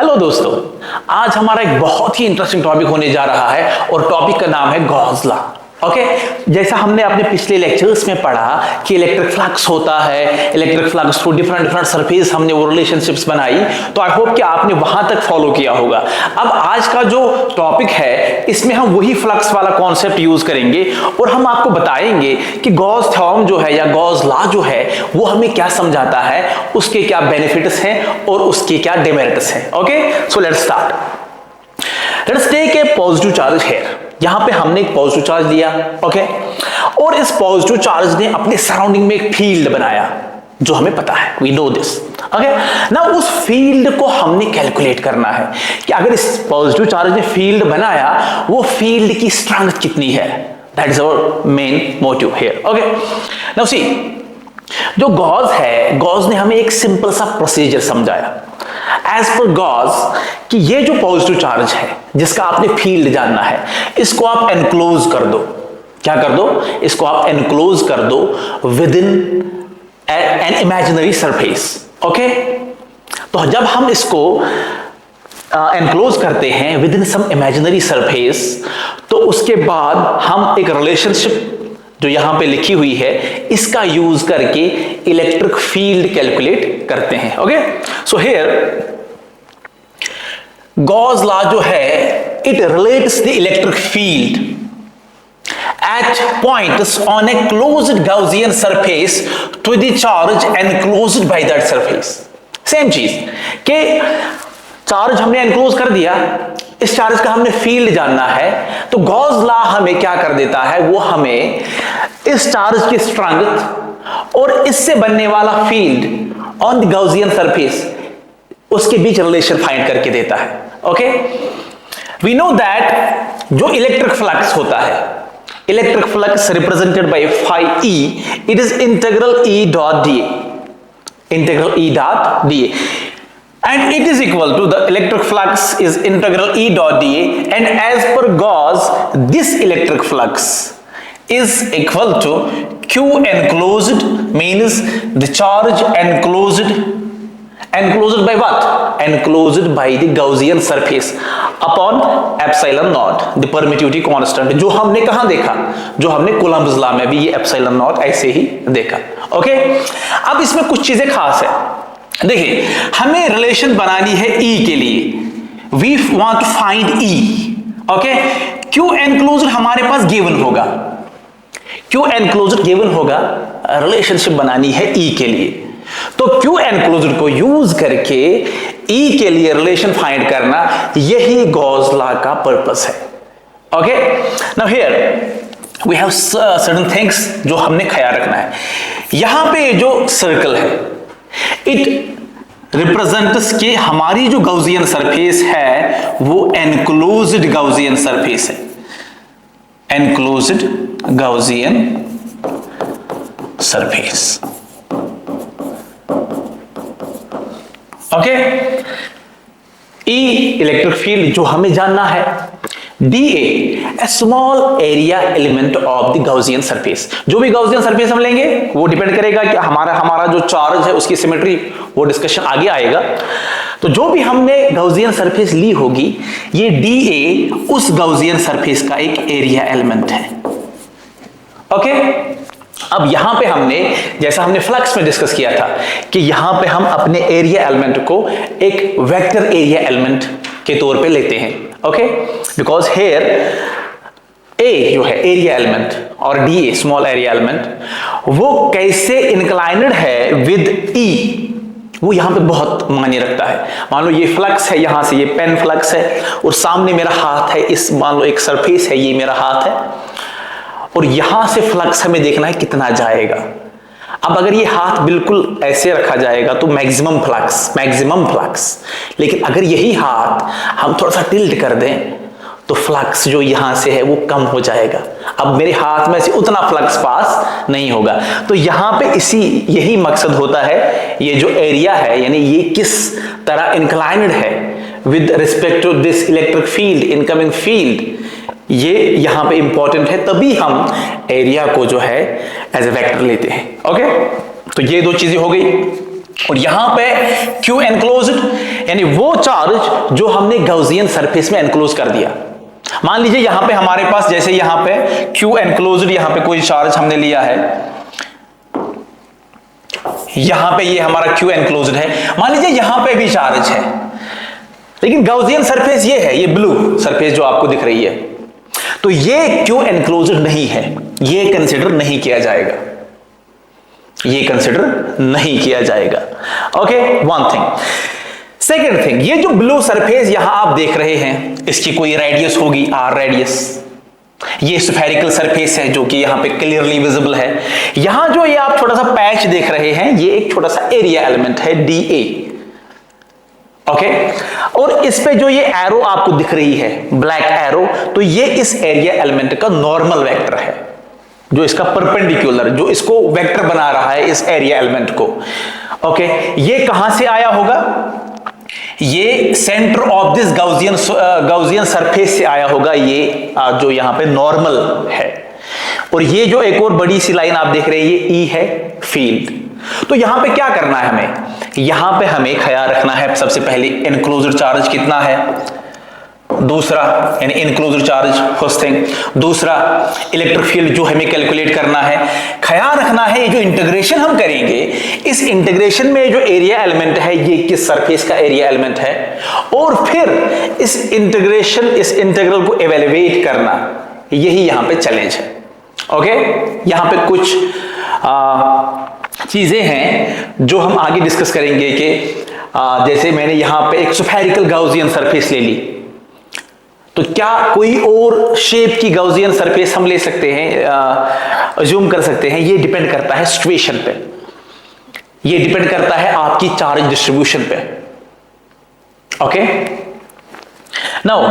Hello दोस्तों, आज हमारा एक बहुत ही इंटरेस्टिंग टॉपिक होने जा रहा है और टॉपिक का नाम है गॉस लॉ। ओके, जैसा हमने अपने पिछले लेक्चर्स में पढ़ा कि इलेक्ट्रिक फ्लक्स होता है, electric flux through different surface हमने वो रिलेशनशिप्स बनाई, तो आई होप कि आपने वहां तक फॉलो किया होगा। अब आज का जो टॉपिक है इसमें हम वही फ्लक्स वाला कॉन्सेप्ट यूज करेंगे और हम आपको बताएंगे कि गॉस थ्योरम जो है या गॉस लॉ जो है वो हमें क्या समझाता है, उसके क्या बेनिफिट्स हैं और उसके क्या डिमेरिट्स हैं। Okay, so let's start. Let's take a positive charge here. यहां पे हमने एक पॉजिटिव चार्ज लिया, ओके, और इस पॉजिटिव चार्ज ने अपने सराउंडिंग में एक फील्ड बनाया जो हमें पता है, वी नो दिस। ओके, ना उस फील्ड को हमने कैलकुलेट करना है कि अगर इस पॉजिटिव चार्ज ने फील्ड बनाया वो फील्ड की स्ट्रेंथ कितनी है। That is our main motive here. Okay, now see, जो गॉस है, गॉस ने हमें एक सिंपल सा प्रोसीजर समझाया एज पर गॉस कि ये जो पॉजिटिव चार्ज है जिसका आपने फील्ड जानना है, इसको आप एनक्लोज कर दो। क्या कर दो? इसको आप एनक्लोज कर दो within an imaginary surface. Okay, तो जब हम इसको एनक्लोज करते हैं within some imaginary surface, तो उसके बाद हम एक रिलेशनशिप जो यहां पे लिखी हुई है इसका यूज करके इलेक्ट्रिक फील्ड कैलकुलेट करते हैं। Okay, so here Gauss law जो है it relates the electric field at points on a closed Gaussian surface to the charge enclosed by that surface. Same चीज के चार्ज हमने एनक्लोज कर दिया, इस चार्ज का हमने फील्ड जानना है, तो गॉस लॉ हमें क्या कर देता है, वो हमें इस चार्ज की स्ट्रेंथ और इससे बनने वाला field on the Gaussian surface उसके बीच रिलेशन फाइंड करके देता है। ओके, वी नो दैट जो इलेक्ट्रिक फ्लक्स होता है, electric flux represented by phi e, it is integral E dot dA, integral E dot dA, and it is equal to the electric flux is integral E dot dA, and as per Gauss this electric flux is equal to Q enclosed, means the charge enclosed by what? Enclosed by the Gaussian surface upon epsilon naught, the permittivity constant, जो हमने कहां देखा, जो हमने Coulomb's law में भी ये epsilon naught ऐसे ही देखा। ओके, अब इसमें कुछ चीजें खास है। देखिए, हमें रिलेशन बनानी है E के लिए, we want to find E। Okay, Q enclosed हमारे पास गिवन होगा, Q एनक्लोज्ड गिवन होगा, रिलेशनशिप बनानी है E के लिए, तो Q एनक्लोज्ड को यूज करके E के लिए रिलेशन फाइंड करना, यही गॉस लॉ का पर्पस है। Okay, now here we have certain things जो हमने ख्याल रखना है। यहां पे जो सर्कल है इट रिप्रेजेंट्स कि हमारी जो गॉसियन सरफेस है वो एनक्लोज्ड गॉसियन सरफेस है, enclosed Gaussian surface. Okay, E electric field जो हमें जानना है, dA a small area element of the Gaussian surface। जो भी Gaussian surface हम लेंगे वो डिपेंड करेगा कि हमारा जो चार्ज है उसकी सिमेट्री, वो डिस्कशन आगे आएगा। तो जो भी हमने Gaussian surface ली होगी, ये dA उस Gaussian surface का एक एरिया एलिमेंट है। ओके, अब यहां पे हमने, जैसा हमने फ्लक्स में डिस्कस किया था कि यहां पे हम अपने एरिया एलिमेंट को एक वेक्टर एरिया एलिमेंट के तौर पे लेते हैं। ओके, बिकॉज हेयर ए जो है एरिया एलिमेंट और डी स्मॉल एरिया एलिमेंट, वो कैसे इंक्लाइनेड है विद E, वो यहां पे बहुत मायने रखता है। मान लो ये फ्लक्स है, यहां से ये पेन फ्लक्स है और सामने मेरा हाथ है, इस मान लो एक सरफेस है, ये मेरा हाथ है और यहां से फ्लक्स हमें देखना है कितना जाएगा। अब अगर ये हाथ बिल्कुल ऐसे रखा जाएगा तो मैक्सिमम फ्लक्स, लेकिन अगर यही हाथ हम थोड़ा सा टिल्ट कर दें तो फ्लक्स जो यहां से है वो कम हो जाएगा। अब मेरे हाथ में से उतना फ्लक्स पास नहीं होगा। तो यहां पे यही मकसद होता है, ये जो एरिया है यानी ये किस तरह इंक्लाइंड है with respect to this electric field, incoming field, ये यहां पे इंपॉर्टेंट है, तभी हम एरिया को जो है एज ए वेक्टर लेते हैं। ओके, तो ये दो चीजें हो गई। और यहां पे Q एनक्लोज्ड, यानी वो चार्ज जो हमने गाउसियन सरफेस में एनक्लोज कर दिया। मान लीजिए यहां पे हमारे पास, जैसे यहां पे Q एनक्लोज्ड, यहां पे कोई चार्ज हमने लिया है, यहां पे ये हमारा Q एनक्लोज्ड है, मान लीजिए यहां पे भी चार्ज है, लेकिन गाउसियन सरफेस ये है, ये ब्लू सरफेस जो आपको दिख रही है, तो ये Q एनक्लोज्ड नहीं है, ये कंसिडर नहीं किया जाएगा, ये कंसिडर नहीं किया जाएगा। Okay, one thing. Second thing, ये जो ब्लू सरफेस यहां आप देख रहे हैं, इसकी कोई रेडियस होगी R रेडियस, ये स्फेरिकल सरफेस है जो कि यहां पे क्लियरली विजिबल है। यहां जो ये आप छोटा सा पैच देख रहे हैं, ये एक छोटा सा एरिया एलिमेंट है DA। ओके, और इस पे जो ये एरो आपको दिख रही है, ब्लैक एरो, तो ये इस एरिया एलिमेंट का नॉर्मल वेक्टर है, जो इसका परपेंडिकुलर, जो इसको वेक्टर बना रहा है इस एरिया एलिमेंट को। ओके, ये कहां से आया होगा? ये centre of this Gaussian surface से आया होगा, ये जो यहां पे नॉर्मल है। और ये जो एक और बड़ी सी लाइन आप देख रहे हैं, ये E है, फील्ड। तो यहां पे क्या करना है हमें? यहां पे हमें ख्याल रखना है, सबसे पहले एनक्लोज्ड चार्ज कितना है, दूसरा यानी इनक्लोज्ड चार्ज फर्स्ट थिंग, दूसरा इलेक्ट्रिक फील्ड जो हमें कैलकुलेट करना है। ख्याल रखना है ये जो इंटीग्रेशन हम करेंगे, इस इंटीग्रेशन में जो एरिया एलिमेंट है ये किस सरफेस का एरिया एलिमेंट है, और फिर इस इंटीग्रल को इवैल्यूएट करना, यही यहां पे चैलेंज है। ओके, यहां पे कुछ चीजें हैं जो हम आगे डिस्कस करेंगे कि जैसे मैंने यहां पे एक स्फेरिकल गाउसियन सरफेस ले ली, तो क्या कोई और शेप की गाउसियन सरफेस हम ले सकते हैं, अज्यूम कर सकते हैं? ये डिपेंड करता है सिचुएशन पे, ये डिपेंड करता है आपकी चार्ज डिस्ट्रीब्यूशन पे। ओके, नाउ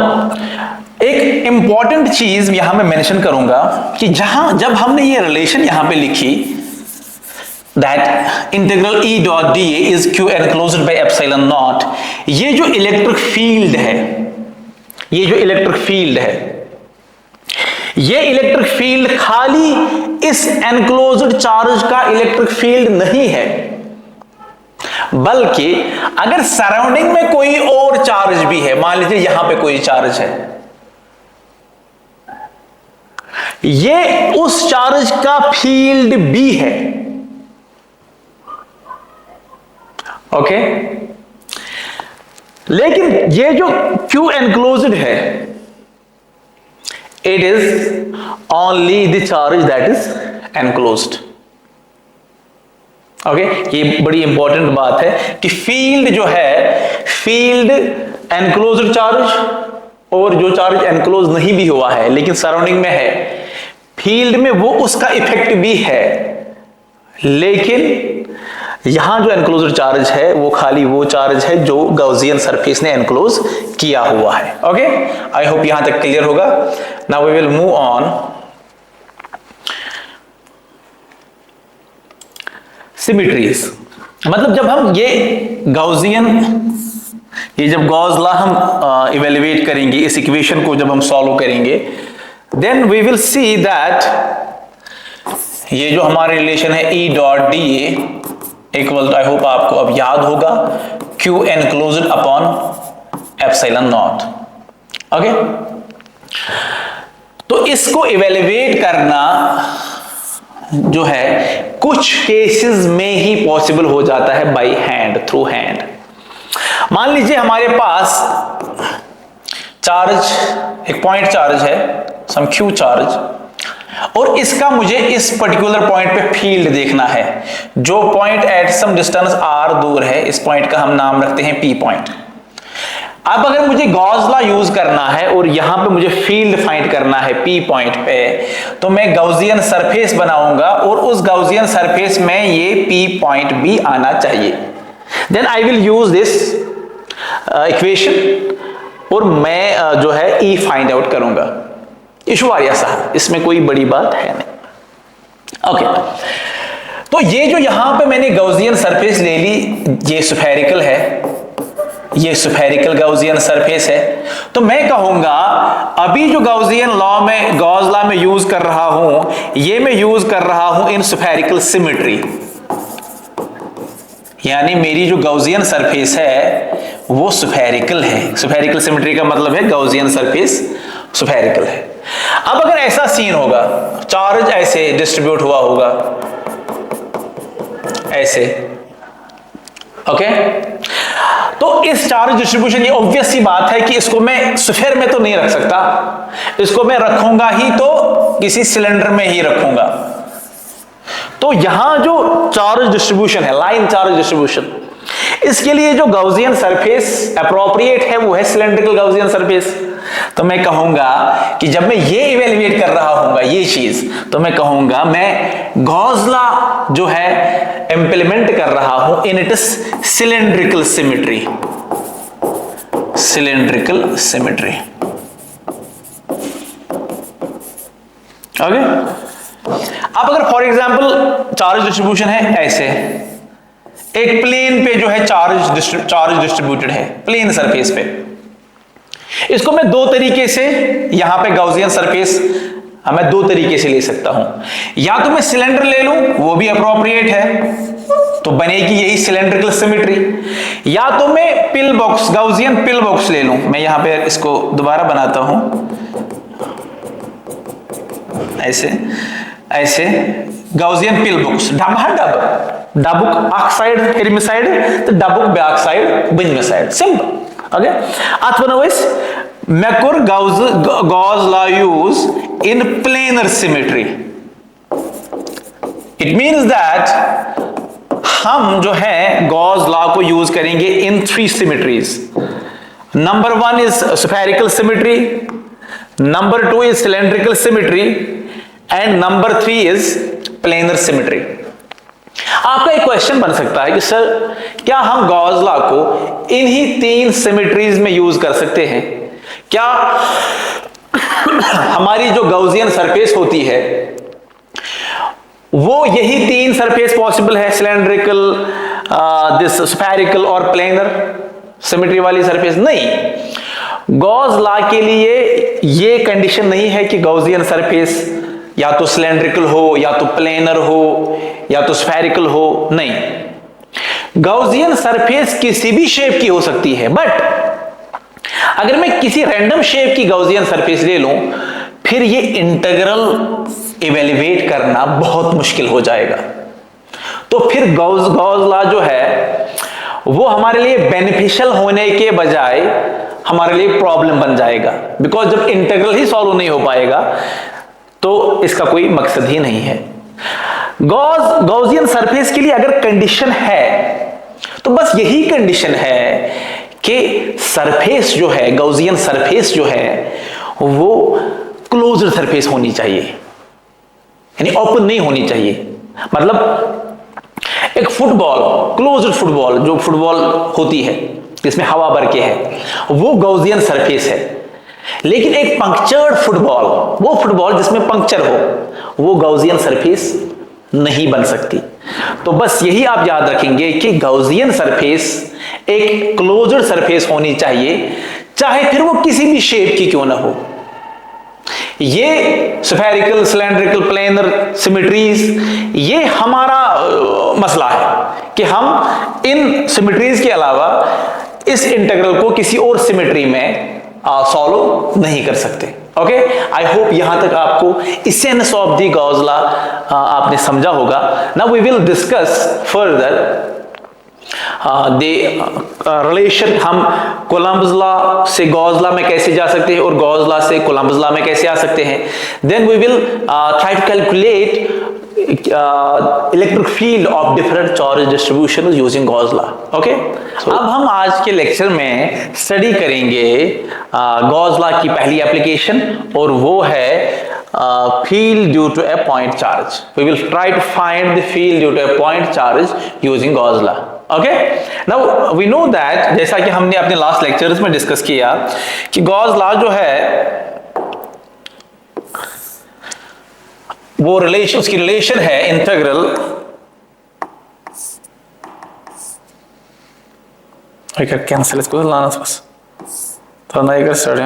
एक इंपॉर्टेंट चीज यहां मैं मेंशन करूंगा कि जब हमने ये रिलेशन यहां पे लिखी, that integral E dot dA is Q enclosed by epsilon not, ये जो इलेक्ट्रिक फील्ड है, ये जो इलेक्ट्रिक फील्ड है, ये इलेक्ट्रिक फील्ड खाली इस एनक्लोज्ड चार्ज का इलेक्ट्रिक फील्ड नहीं है, बल्कि अगर सराउंडिंग में कोई और चार्ज भी है, मान लीजिए यहां पे कोई चार्ज है, ये उस चार्ज का फील्ड भी है। ओके, लेकिन ये जो Q एनक्लोज्ड है, it is only the charge that is enclosed. Okay, ये बड़ी इंपॉर्टेंट बात है कि फील्ड जो है, फील्ड एनक्लोज्ड चार्ज और जो चार्ज एनक्लोज नहीं भी हुआ है लेकिन सराउंडिंग में है, फील्ड में वो उसका इफेक्ट भी है, लेकिन यहां जो एनक्लोज्ड चार्ज है वो खाली वो चार्ज है जो गाउसियन सरफेस ने एनक्लोज किया हुआ है। ओके, आई होप यहां तक क्लियर होगा। Now we will move on. Symmetries, मतलब जब हम ये गाउसियन, ये जब गॉस लॉ हम इवेल्युएट करेंगे, इस इक्वेशन को जब हम सॉल्व करेंगे, then we will see that ये जो हमारा रिलेशन है E dot dA equal, I hope आपको अब याद होगा, Q enclosed upon epsilon naught. Okay, तो इसको इवेल्युएट करना जो है कुछ केसेस में ही पॉसिबल हो जाता है बाय हैंड, थ्रू हैंड। मान लीजिए हमारे पास चार्ज, एक पॉइंट चार्ज है, सम Q चार्ज, और इसका मुझे इस पर्टिकुलर पॉइंट पे फील्ड देखना है, जो point at some distance r दूर है, इस पॉइंट का हम नाम रखते हैं P पॉइंट। अब अगर मुझे गॉस लॉ यूज करना है और यहां पे मुझे फील्ड फाइंड करना है P पॉइंट पे, तो मैं गाउसियन सरफेस बनाऊंगा और उस गाउसियन सरफेस में ये P पॉइंट भी आना चाहिए। Then I will use this equation और मैं जो है E फाइंड आउट करूंगा। इशू आया साहब, इसमें कोई बड़ी बात है नहीं। ओके, तो ये जो यहां पे मैंने गाउसियन सरफेस ले ली, ये स्फेरिकल है, ये स्फेरिकल गाउसियन सरफेस है, तो मैं कहूंगा अभी जो गाउसियन लॉ में, गॉस लॉ में यूज कर रहा हूं, ये मैं यूज कर रहा हूं इन स्फेरिकल सिमेट्री, यानी मेरी जो गाउसियन सरफेस है वो स्फेरिकल है। स्फेरिकल सिमेट्री का मतलब है गाउसियन सरफेस स्फेरिकल है। अब अगर ऐसा सीन होगा, चार्ज ऐसे डिस्ट्रीब्यूट हुआ होगा, ऐसे, ओके, तो इस चार्ज डिस्ट्रीब्यूशन, ये ऑब्वियस सी बात है कि इसको मैं स्फेयर में तो नहीं रख सकता, इसको मैं रखूंगा ही तो किसी सिलेंडर में ही रखूंगा। तो यहां जो चार्ज डिस्ट्रीब्यूशन है, लाइन चार्ज डिस्ट्रीब्यूशन, इसके लिए जो गाउसियन सरफेस अप्रोप्रिएट है वो है सिलेंड्रिकल गाउसियन सरफेस। तो मैं कहूंगा कि जब मैं ये इवेल्युएट कर रहा हूंगा ये चीज, तो मैं कहूंगा मैं गॉस लॉ जो है इंप्लीमेंट कर रहा हूं in it cylindrical symmetry. Cylindrical symmetry, okay. अब अगर फॉर एग्जांपल चार्ज डिस्ट्रीब्यूशन है ऐसे, एक प्लेन पे जो है चार्ज डिस्ट्रीब्यूटेड है, प्लेन सरफेस पे, इसको मैं दो तरीके से, यहां पे गाउसियन सरफेस मैं दो तरीके से ले सकता हूं। या तो मैं सिलेंडर ले लूं, वो भी अप्रोप्रिएट है, तो बनेगी यही सिलेंड्रिकल सिमेट्री। या तो मैं pill box, Gaussian pill box ले लूं। मैं यहां पे इसको दोबारा बनाता हूं, ऐसे ऐसे, गाउसियन पिल बॉक्स, डबुक ऑक्साइड हेर्मिसाइड, तो डबुक बॉक्साइड बिंजमासाइड, सिंपल, ओके। अथवा मैं कर Gauss law use in planar symmetry. It means that हम जो है गॉस लॉ को यूज करेंगे in three symmetries. Number one is spherical symmetry, number two is cylindrical symmetry, and number three is planar symmetry. आपका एक question बन सकता है कि सर क्या हम गॉस लॉ को इन्हीं तीन सिमेट्रीज में यूज कर सकते हैं? क्या हमारी जो गाउसियन सरफेस होती है वो यही तीन सरफेस पॉसिबल है, सिलेंड्रिकल, दिस स्फेरिकल और प्लेनर सिमेट्री वाली सरफेस? नहीं, गॉस लॉ के लिए ये कंडीशन नहीं है कि गाउसियन सरफेस या तो सिलेंड्रिकल हो, या तो प्लेनर हो, या तो स्फेरिकल हो। नहीं, गाउसियन सरफेस किसी भी शेप की हो सकती है, बट अगर मैं किसी रैंडम शेप की गाउसियन सरफेस ले लूं, फिर ये इंटीग्रल इवेल्युएट करना बहुत मुश्किल हो जाएगा। तो फिर गॉस लॉ जो है वो हमारे लिए बेनिफिशियल होने के बजाय हमारे लिए प्रॉब्लम बन जाएगा, बिकॉज जब इंटीग्रल ही सॉल्व नहीं हो पाएगा तो इसका कोई मकसद ही नहीं है। गॉसियन सरफेस के लिए अगर कंडीशन है तो बस यही कंडीशन है कि सरफेस जो है, गाउसियन सरफेस जो है वो क्लोज्ड सरफेस होनी चाहिए, यानी ओपन नहीं होनी चाहिए। मतलब एक फुटबॉल, क्लोज्ड फुटबॉल, जो फुटबॉल होती है जिसमें हवा भर के है, वो गाउसियन सरफेस है। लेकिन एक पंक्चर्ड फुटबॉल, वो फुटबॉल जिसमें पंक्चर हो, वो गाउसियन सरफेस नहीं बन सकती। तो बस यही आप याद रखेंगे कि गाउसियन सरफेस एक क्लोज्ड सरफेस होनी चाहिए, चाहे फिर वो किसी भी शेप की क्यों ना हो। ये स्फेरिकल, सिलेंड्रिकल, प्लेनर सिमेट्रीज, ये हमारा मसला है कि हम इन सिमेट्रीज के अलावा इस इंटीग्रल को किसी और सिमेट्री में सॉल्व नहीं कर सकते। ओके, आई होप यहां तक आपको essence of the Gauss law आपने समझा होगा। Now we will discuss further relation, हम कोलंबस लॉ से गॉस लॉ में कैसे जा सकते हैं और गॉस लॉ से कोलंबस लॉ में कैसे आ सकते हैं। Then we will try to calculate electric field of different charge distribution using Gauss law. Okay, अब हम आज के लेक्चर में स्टडी करेंगे गॉस लॉ की पहली एप्लीकेशन, और वो है field due to a point charge. We will try to find the field due to a point charge using Gauss law. Okay? Now we know that, जैसा कि हमने अपने लास्ट लेक्चर्स में डिस्कस किया कि गॉस लॉ जो है वो रिलेशन, उसकी रिलेशन है इंटीग्रल कैंसिल, इसको लाना बस तो नहीं कर सकते।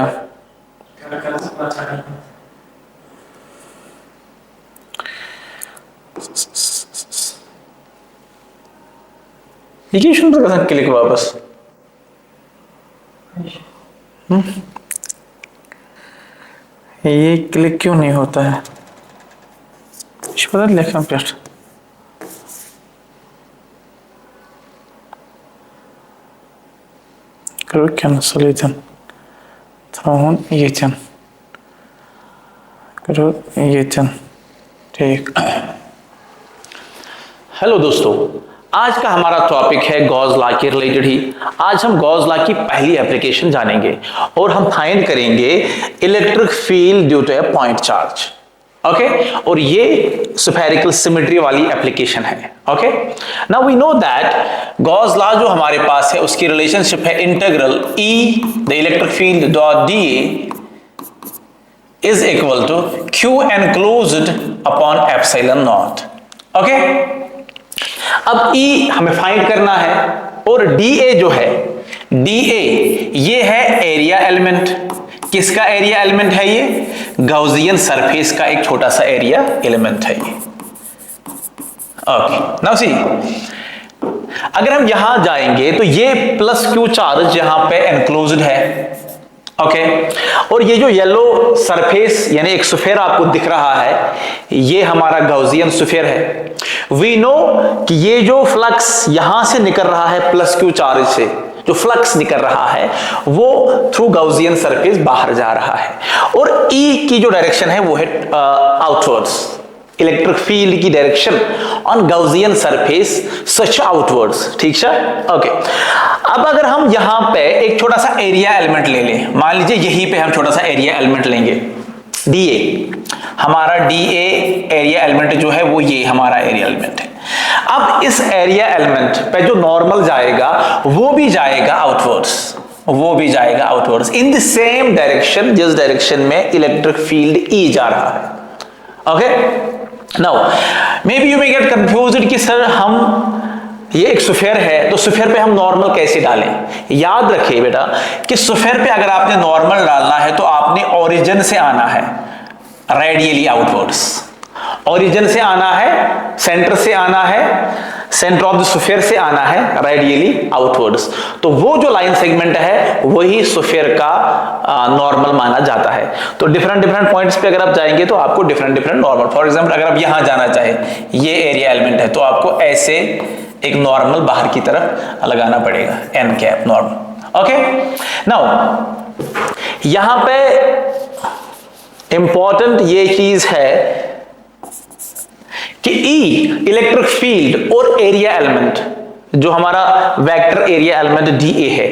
ये क्यों शुरू कर क्लिक वापस? ये क्लिक क्यों नहीं होता है? पता लिखा पेस्ट करो कैंसिल ये करो ये ठीक। हेलो दोस्तों, आज का हमारा टॉपिक है गॉस लॉ के रिलेटेड ही। आज हम गॉस लॉ की पहली एप्लीकेशन जानेंगे और हम फाइंड करेंगे electric field due to a point charge. Okay, और ये स्फेरिकल सिमेट्री वाली एप्लीकेशन है। Okay, now we know that Gauss law जो हमारे पास है उसकी रिलेशनशिप है integral E the electric field dot D A is equal to Q enclosed upon epsilon naught. Okay, अब E हमें फाइंड करना है और DA जो है, DA ये है एरिया एलिमेंट। किसका एरिया एलिमेंट है? ये गॉसियन सरफेस का एक छोटा सा एरिया एलिमेंट है ये। ओके, नाउ सी, अगर हम यहां जाएंगे तो ये प्लस क्यू चार्ज यहां पे एनक्लोज्ड है। ओके, और ये जो येलो सरफेस यानी एक स्फीयर आपको दिख रहा है, ये हमारा गॉसियन स्फीयर है। वी नो कि ये जो फ्लक्स यहां से निकल रहा है प्लस क्यू चार्ज से, जो फ्लक्स निकल रहा है वो थ्रू गॉसियन सरफेस बाहर जा रहा है, और E की जो डायरेक्शन है वो है आउटवर्ड्स। इलेक्ट्रिक फील्ड की direction on Gaussian surface such outwards. ठीक है, ओके। अब अगर हम यहां पे एक छोटा सा एरिया एलिमेंट ले लें, मान लीजिए यहीं पे हम छोटा सा एरिया एलिमेंट लेंगे DA, हमारा DA एरिया एलिमेंट जो है वो ये हमारा एरिया एलिमेंट है। अब इस एरिया एलिमेंट पे जो नॉर्मल जाएगा वो भी जाएगा आउटवर्ड्स, वो भी जाएगा outwards in the same direction जिस डायरेक्शन में इलेक्ट्रिक फील्ड E जा रहा है। Okay, now may be you may gate confused कि सर हम ये एक स्फीयर है तो स्फीयर पे हम नॉर्मल कैसे डालें? याद रखिए बेटा कि स्फीयर पे अगर आपने नॉर्मल डालना है तो आपने ओरिजिन से आना है रेडियली आउटवर्ड्स। ओरिजिन से आना है, सेंटर से आना है, सेंटर ऑफ द स्फीयर से आना है रेडियली आउटवर्ड्स। तो वो जो लाइन सेगमेंट है वही स्फीयर का नॉर्मल माना जाता है। तो डिफरेंट पॉइंट्स पे अगर आप जाएंगे तो आपको डिफरेंट नॉर्मल, फॉर एग्जांपल अगर आप यहां जाना चाहे, ये एरिया एलिमेंट है तो आपको ऐसे एक नॉर्मल बाहर की तरफ लगाना पड़ेगा, N cap normal. Okay, now यहां पे इंपॉर्टेंट ये चीज है कि E इलेक्ट्रिक फील्ड और एरिया एलिमेंट जो हमारा वेक्टर एरिया एलिमेंट DA है,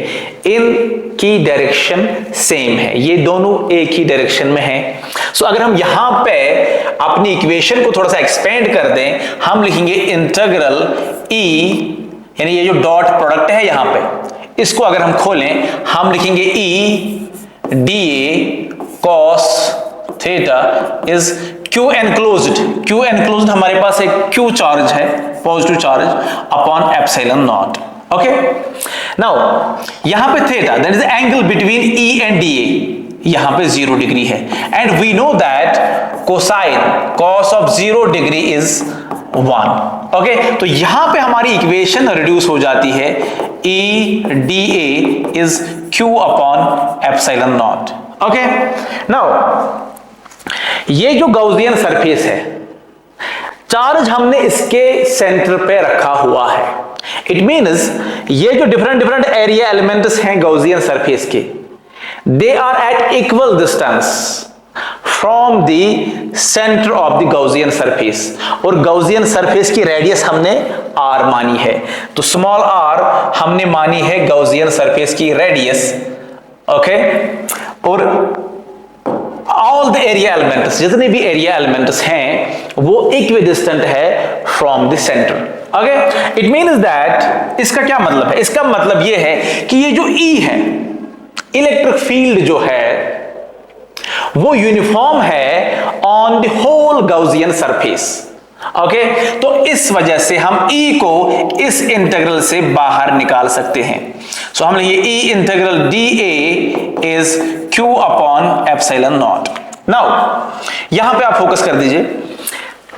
इनकी डायरेक्शन सेम है, ये दोनों एक ही डायरेक्शन में है। सो अगर हम यहां पे अपनी इक्वेशन को थोड़ा सा एक्सपेंड कर दें, हम लिखेंगे इंटीग्रल E, यानी ये जो डॉट प्रोडक्ट है यहां पे, इसको अगर हम खोलें हम लिखेंगे E DA cos theta is Q enclosed. Q enclosed हमारे पास एक Q चार्ज है, positive charge upon epsilon naught. Okay, now यहां पे theta that is angle between E and DA, यहां पे 0 डिग्री है, and we know that cosine cos of 0 degree is 1। Okay, तो यहां पे हमारी इक्वेशन रिड्यूस हो जाती है E DA is Q upon epsilon naught. Okay, now ये जो गॉसियन सरफेस है, चार्ज हमने इसके सेंटर पे रखा हुआ है। इट मींस ये जो डिफरेंट एरिया एलिमेंट्स हैं गॉसियन सरफेस के, they are at equal distance from the centre of the Gaussian surface, और गॉसियन सरफेस की रेडियस हमने r मानी है, तो स्मॉल r हमने मानी है गॉसियन सरफेस की रेडियस। ओके, और ऑल द एरिया एलिमेंट्स, जितने भी एरिया एलिमेंट्स हैं वो इक्विडिस्टेंट है from the centre. Okay, it means that, इसका क्या मतलब है? इसका मतलब ये है कि ये जो E है, इलेक्ट्रिक फील्ड जो है वो यूनिफॉर्म है on the whole Gaussian surface. Okay, तो इस वजह से हम E को इस इंटीग्रल से बाहर निकाल सकते हैं। सो हम लिखिए E integral DA is Q upon epsilon not. Now यहां पे आप फोकस कर दीजिए,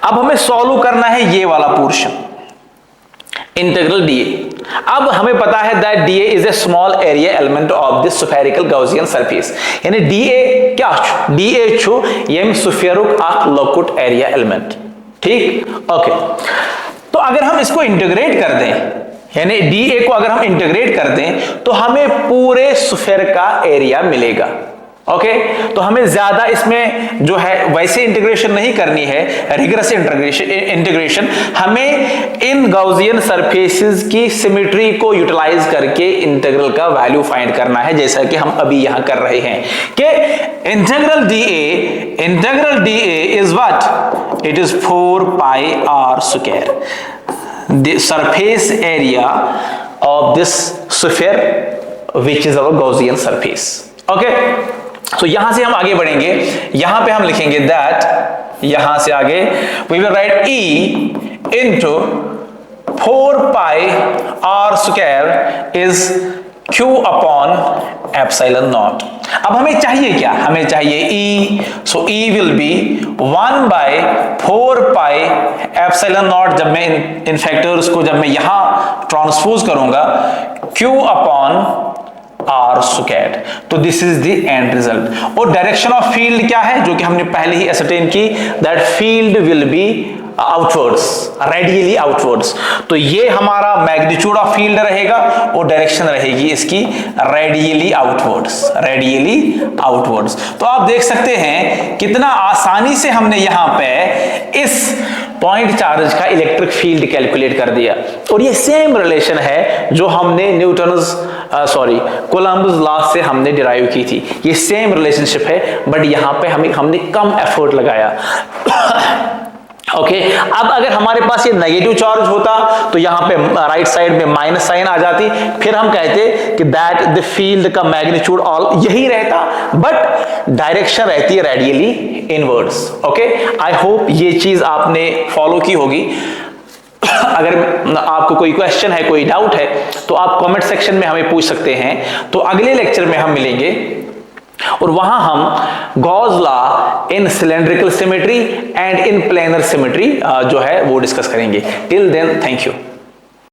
अब हमें सॉल्व करना है ये वाला पोर्शन। Integral DA. अब हमें पता है that DA is a small area element of this spherical Gaussian surface, यानी डीए क्या डीए छु यम स्फेरुक आक लोकुट एरिया एलिमेंट, ठीक, ओके। तो अगर हम इसको इंटीग्रेट कर दें, यानी डीए को अगर हम इंटीग्रेट कर दें तो हमें पूरे स्फेयर का एरिया मिलेगा, ओके। तो हमें ज्यादा इसमें जो है वैसे इंटीग्रेशन नहीं करनी है, रिग्रेस इंटीग्रेशन हमें इन गॉसियन सरफेसेस की सिमेट्री को यूटिलाइज करके इंटीग्रल का वैल्यू फाइंड करना है, जैसा कि हम अभी यहां कर रहे हैं कि integral DA is what, it is 4 pi R square, the surface area of this sphere which is our Gaussian surface, okay। तो यहां से हम आगे बढ़ेंगे, यहां पे हम लिखेंगे that, यहां से आगे we will write E into 4 pi r square is Q upon epsilon naught। अब हमें चाहिए क्या, हमें चाहिए E, so E will be 1 by 4 pi epsilon naught, जब मैं इन फैक्टर्स को जब मैं यहां ट्रांसपोज करूंगा Q upon आर स्क्वायर्ड, तो this is the end result. और डायरेक्शन ऑफ फील्ड क्या है, जो कि हमने पहले ही एसर्टेन की, that field will be outwards, radially outwards. तो ये हमारा मैग्नीट्यूड ऑफ फील्ड रहेगा और डायरेक्शन रहेगी इसकी रेडियली आउटवर्ड्स, रेडियली आउटवर्ड्स। तो आप देख सकते हैं कितना आसानी से हमने यहां पे इस पॉइंट चार्ज का इलेक्ट्रिक फील्ड कैलकुलेट कर दिया। और ये सेम रिलेशन है जो हमने कोलंबस लॉ से हमने डिराइव की थी, ये सेम रिलेशनशिप है, बट यहां पे हमने कम एफर्ट लगाया, ओके। अब अगर हमारे पास ये नेगेटिव चार्ज होता तो यहां पे राइट साइड में माइनस साइन आ जाती, फिर हम कहते कि दैट द फील्ड का मैग्नीट्यूड ऑल यही रहता, बट डायरेक्शन रहती है radially inwards, okay. I hope ये चीज आपने फॉलो की होगी। अगर आपको कोई क्वेश्चन है, कोई डाउट है, तो आप कमेंट सेक्शन में हमें पूछ सकते हैं। तो अगले लेक्चर में हम मिलेंगे और वहां हम Gauss law in cylindrical symmetry and in planar symmetry जो है वो डिस्कस करेंगे। Till then thank you.